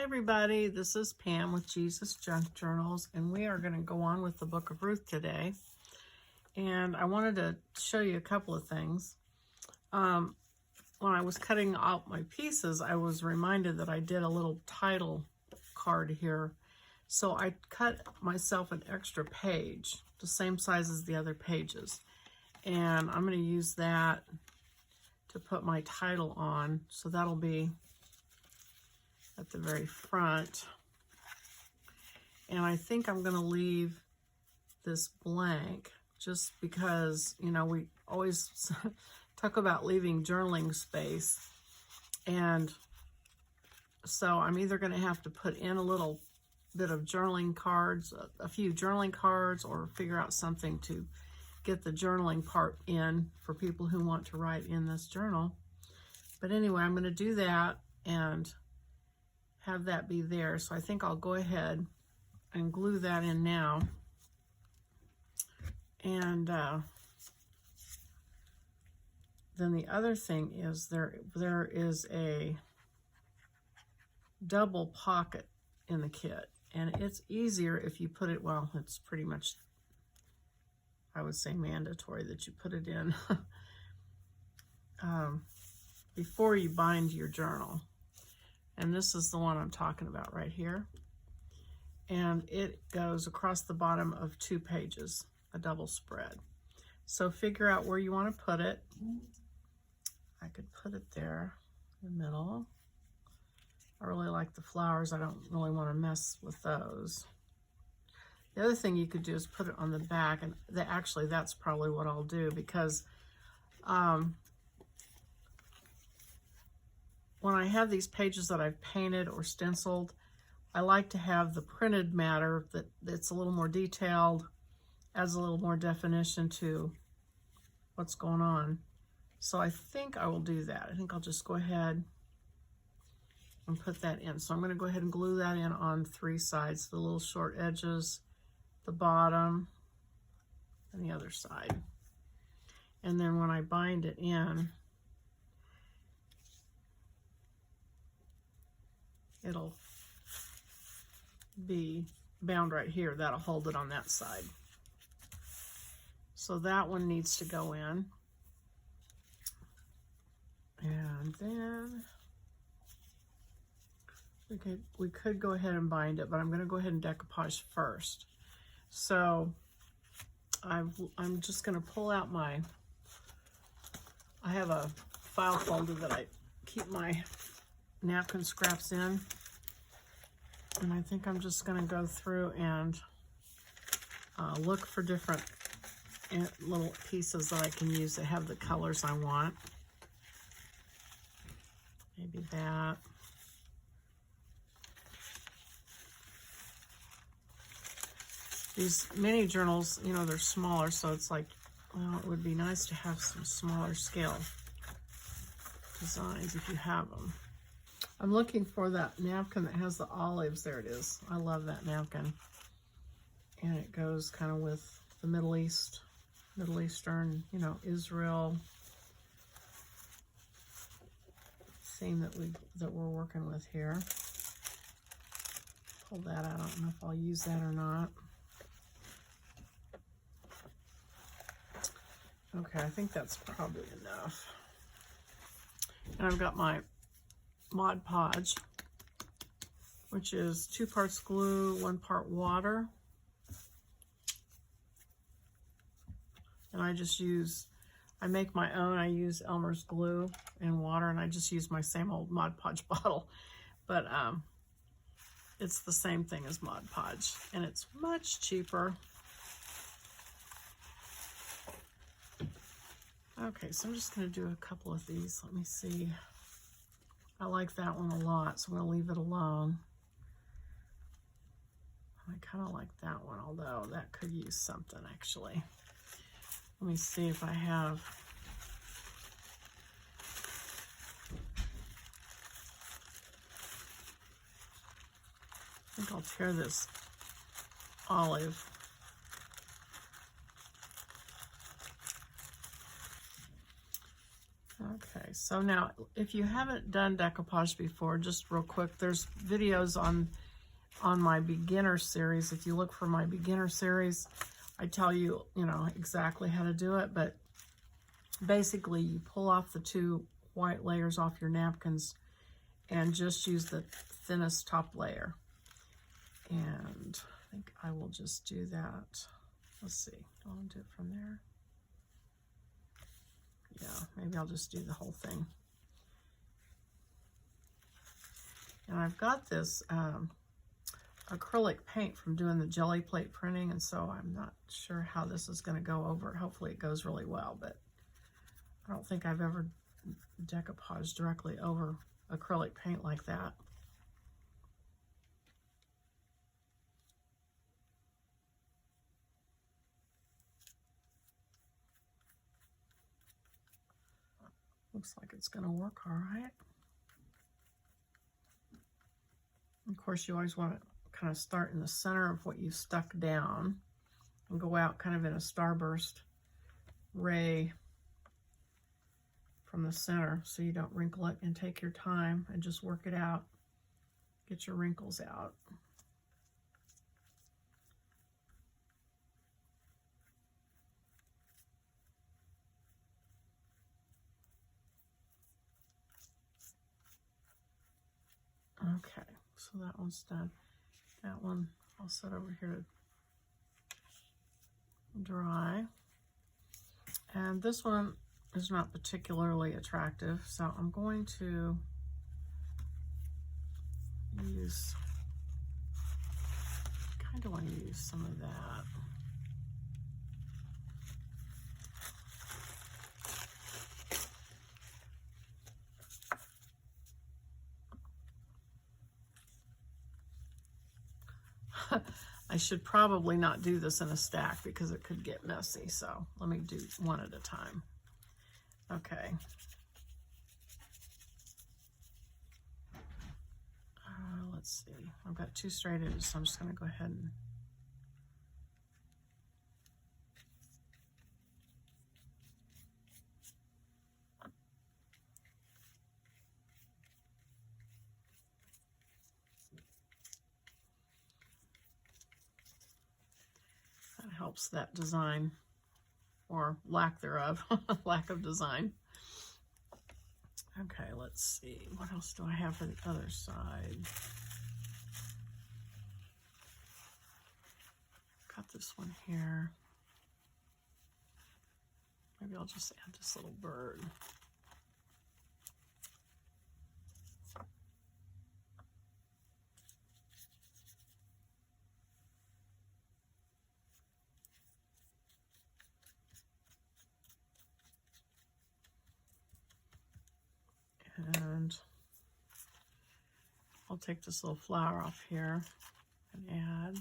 everybody, this is Pam with Jesusjunkjournals, and we are going to go on with the Book of Ruth today. And I wanted to show you a couple of things. When I was cutting out my pieces, I was reminded that I did a little title card here. So I cut myself an extra page, the same size as the other pages. And I'm going to use that to put my title on. So that'll be at the very front. And I think I'm going to leave this blank just because, you know, we always talk about leaving journaling space. And so I'm either going to have to put in a little bit of journaling cards, a few journaling cards, or figure out something to get the journaling part in for people who want to write in this journal. But anyway, I'm going to do that and have that be there. So I think I'll go ahead and glue that in now. And then the other thing is there is a double pocket in the kit, and it's easier if you put it, well, it's pretty much, I would say, mandatory that you put it in before you bind your journal. And this is the one I'm talking about right here. And it goes across the bottom of 2 pages, a double spread. So figure out where you want to put it. I could put it there in the middle. I really like the flowers. I don't really want to mess with those. The other thing you could do is put it on the back, and actually that's probably what I'll do, because when I have these pages that I've painted or stenciled, I like to have the printed matter that's a little more detailed, adds a little more definition to what's going on. So I think I will do that. I think I'll just go ahead and put that in. So I'm going to go ahead and glue that in on 3 sides, the little short edges, the bottom, and the other side. And then when I bind it in, it'll be bound right here. That'll hold it on that side. So that one needs to go in. And then we could go ahead and bind it, but I'm going to go ahead and decoupage first. So I'm just going to pull out I have a file folder that I keep my napkin scraps in. And I think I'm just going to go through and look for different little pieces that I can use that have the colors I want. Maybe that. These mini journals, you know, they're smaller, so it's like, well, it would be nice to have some smaller scale designs if you have them. I'm looking for that napkin that has the olives. There it is. I love that napkin. And it goes kind of with the Middle Eastern, you know, Israel theme that we're working with here. Pull that out. I don't know if I'll use that or not. Okay, I think that's probably enough. And I've got my Mod Podge, which is 2 parts glue, 1 part water. And I make my own. I use Elmer's glue and water, and I just use my same old Mod Podge bottle. But it's the same thing as Mod Podge, and it's much cheaper. Okay, so I'm just going to do a couple of these. Let me see. I like that one a lot, so I'm going to leave it alone. I kind of like that one, although that could use something, actually. Let me see if I have... I think I'll tear this olive. Okay. Okay, so now if you haven't done decoupage before, just real quick, there's videos on my beginner series. If you look for my beginner series, I tell you, exactly how to do it, but basically you pull off the 2 white layers off your napkins and just use the thinnest top layer. And I think I will just do that. Let's see, I'll do it from there. Yeah, maybe I'll just do the whole thing. And I've got this acrylic paint from doing the jelly plate printing, and so I'm not sure how this is going to go over. Hopefully it goes really well, but I don't think I've ever decoupaged directly over acrylic paint like that. Looks like it's going to work all right. Of course, you always want to kind of start in the center of what you stuck down and go out kind of in a starburst ray from the center so you don't wrinkle it, and take your time and just work it out. Get your wrinkles out. Okay, so that one's done. That one I'll set over here to dry. And this one is not particularly attractive, so I'm going to use, kind of want to use some of that. I should probably not do this in a stack because it could get messy, so let me do one at a time. Okay. Let's see. I've got 2 straight edges, so I'm just going to go ahead and that helps that design, or lack thereof, lack of design. Okay, let's see. What else do I have for the other side? Got this one here. Maybe I'll just add this little bird. And I'll take this little flower off here and add.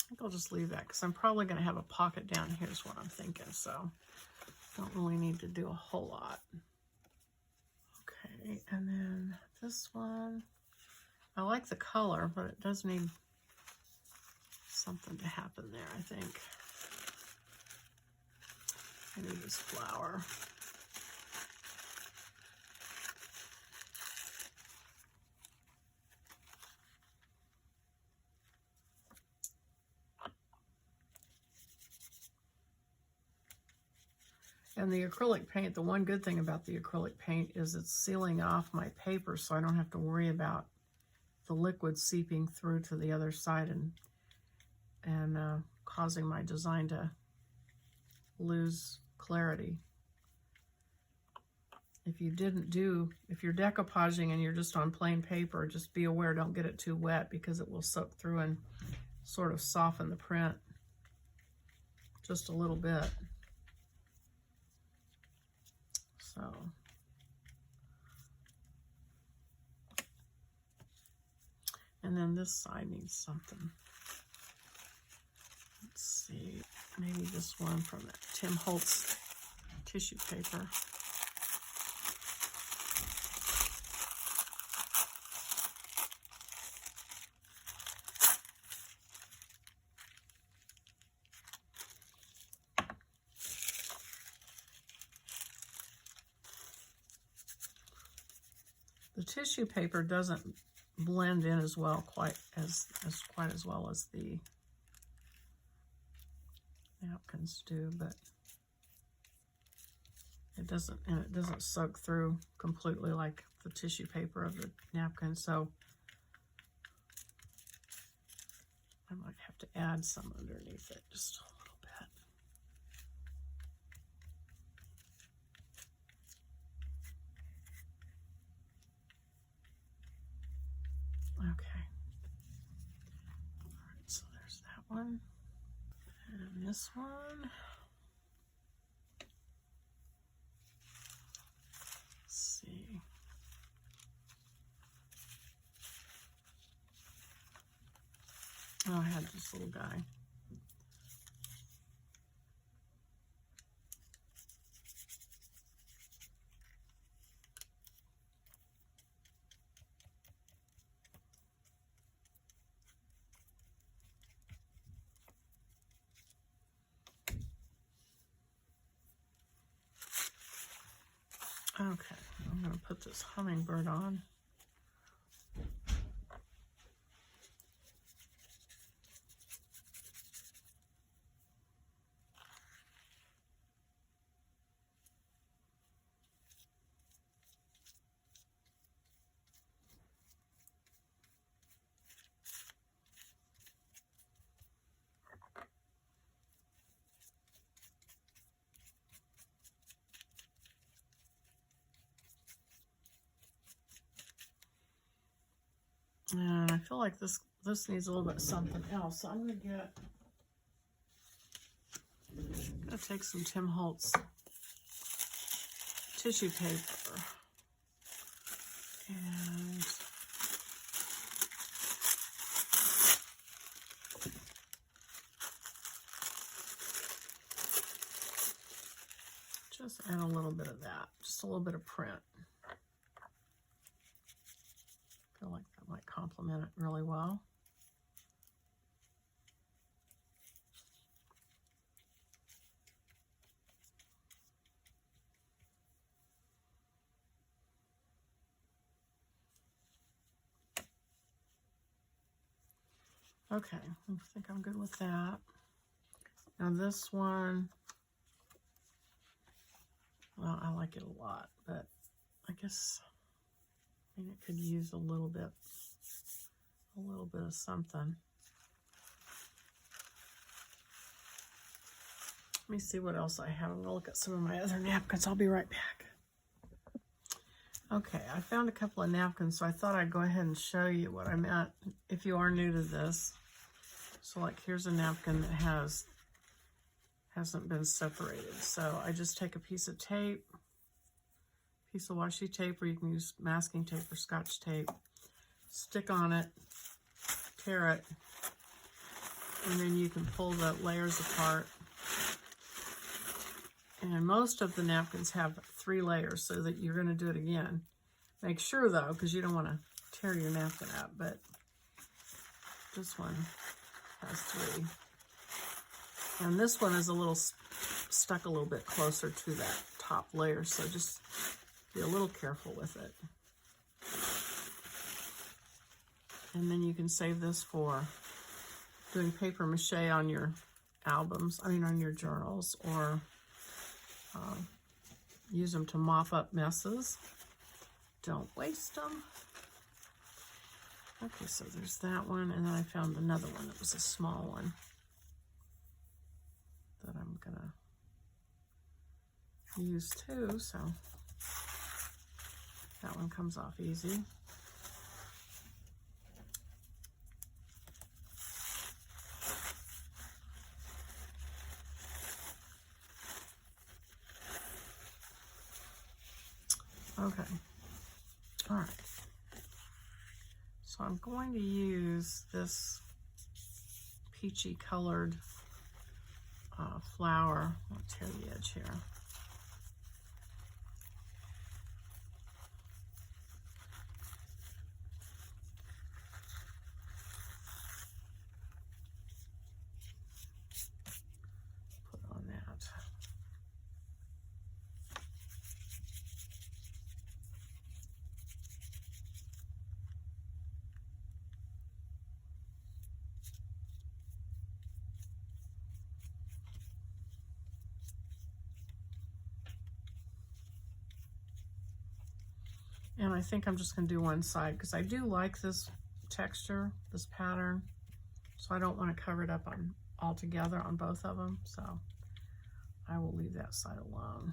I think I'll just leave that because I'm probably going to have a pocket down here is what I'm thinking, so don't really need to do a whole lot. Okay, and then this one, I like the color, but it does need something to happen there, I think. I need this flower. And the acrylic paint, the one good thing about the acrylic paint is it's sealing off my paper, so I don't have to worry about the liquid seeping through to the other side and causing my design to lose clarity. If you're decoupaging and you're just on plain paper, just be aware, don't get it too wet because it will soak through and sort of soften the print just a little bit. So, and then this side needs something. Let's see, maybe this one from that Tim Holtz tissue paper. tissue paper doesn't blend in as well, quite as well as the napkins do, but it doesn't soak through completely like the tissue paper of the napkin. So I might have to add some underneath it, just a little bit. Okay. All right, so there's that one. And this one. Let's see. Oh, I had this little guy. Okay, I'm going to put this hummingbird on. And I feel like this needs a little bit of something else. So I'm going to take some Tim Holtz tissue paper and just add a little bit of that, just a little bit of print. I feel like that might complement it really well. Okay, I think I'm good with that. Now this one, well, I like it a lot, but I guess it could use a little bit of something. Let me see what else I have. I'm gonna look at some of my other napkins. I'll be right back. Okay, I found a couple of napkins, so I thought I'd go ahead and show you what I meant if you are new to this. So like here's a napkin that hasn't been separated. So I just take a piece of tape, piece of washi tape, or you can use masking tape or Scotch tape, stick on it, tear it, and then you can pull the layers apart. And most of the napkins have 3 layers, so that you're going to do it again. Make sure though, because you don't want to tear your napkin up, but this one has 3. And this one is a little stuck a little bit closer to that top layer, so just be a little careful with it. And then you can save this for doing paper mache on your albums, on your journals, or use them to mop up messes. Don't waste them. Okay, so there's that one, and then I found another one that was a small one that I'm gonna use too, so that one comes off easy. Okay, all right. So I'm going to use this peachy colored flower. I'll tear the edge here. Put on that. And I think I'm just going to do one side because I do like this texture, this pattern. So I don't want to cover it up on all together on both of them. So I will leave that side alone.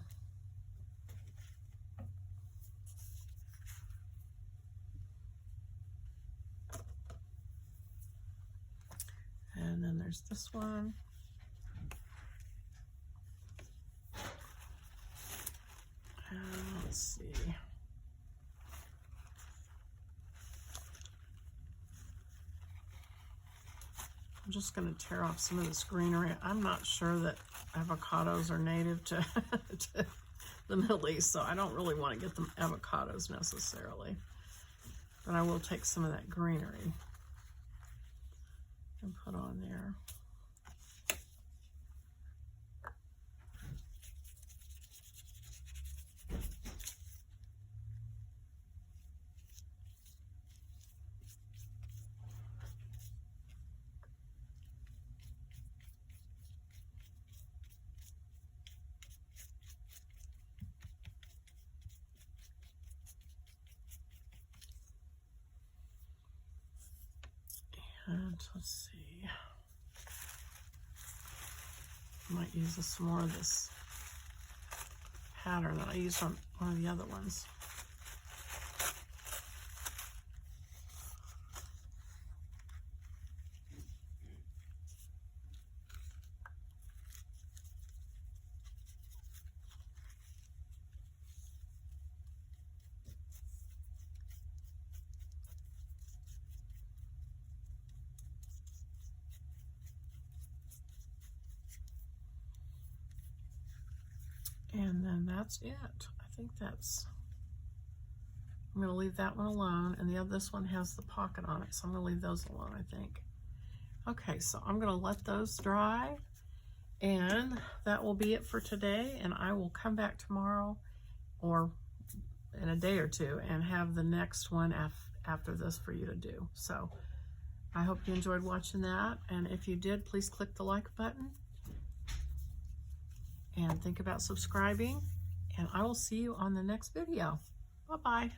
And then there's this one. And let's see. I'm just going to tear off some of this greenery. I'm not sure that avocados are native to, to the Middle East, so I don't really want to get them avocados necessarily. But I will take some of that greenery and put on there. And let's see, I might use some more of this pattern that I used on one of the other ones. And then that's it. I think that's, I'm going to leave that one alone. And this one has the pocket on it, so I'm going to leave those alone, I think. Okay, so I'm going to let those dry. And that will be it for today. And I will come back tomorrow or in a day or two and have the next one after this for you to do. So I hope you enjoyed watching that. And if you did, please click the like button. And think about subscribing, and I will see you on the next video. Bye-bye.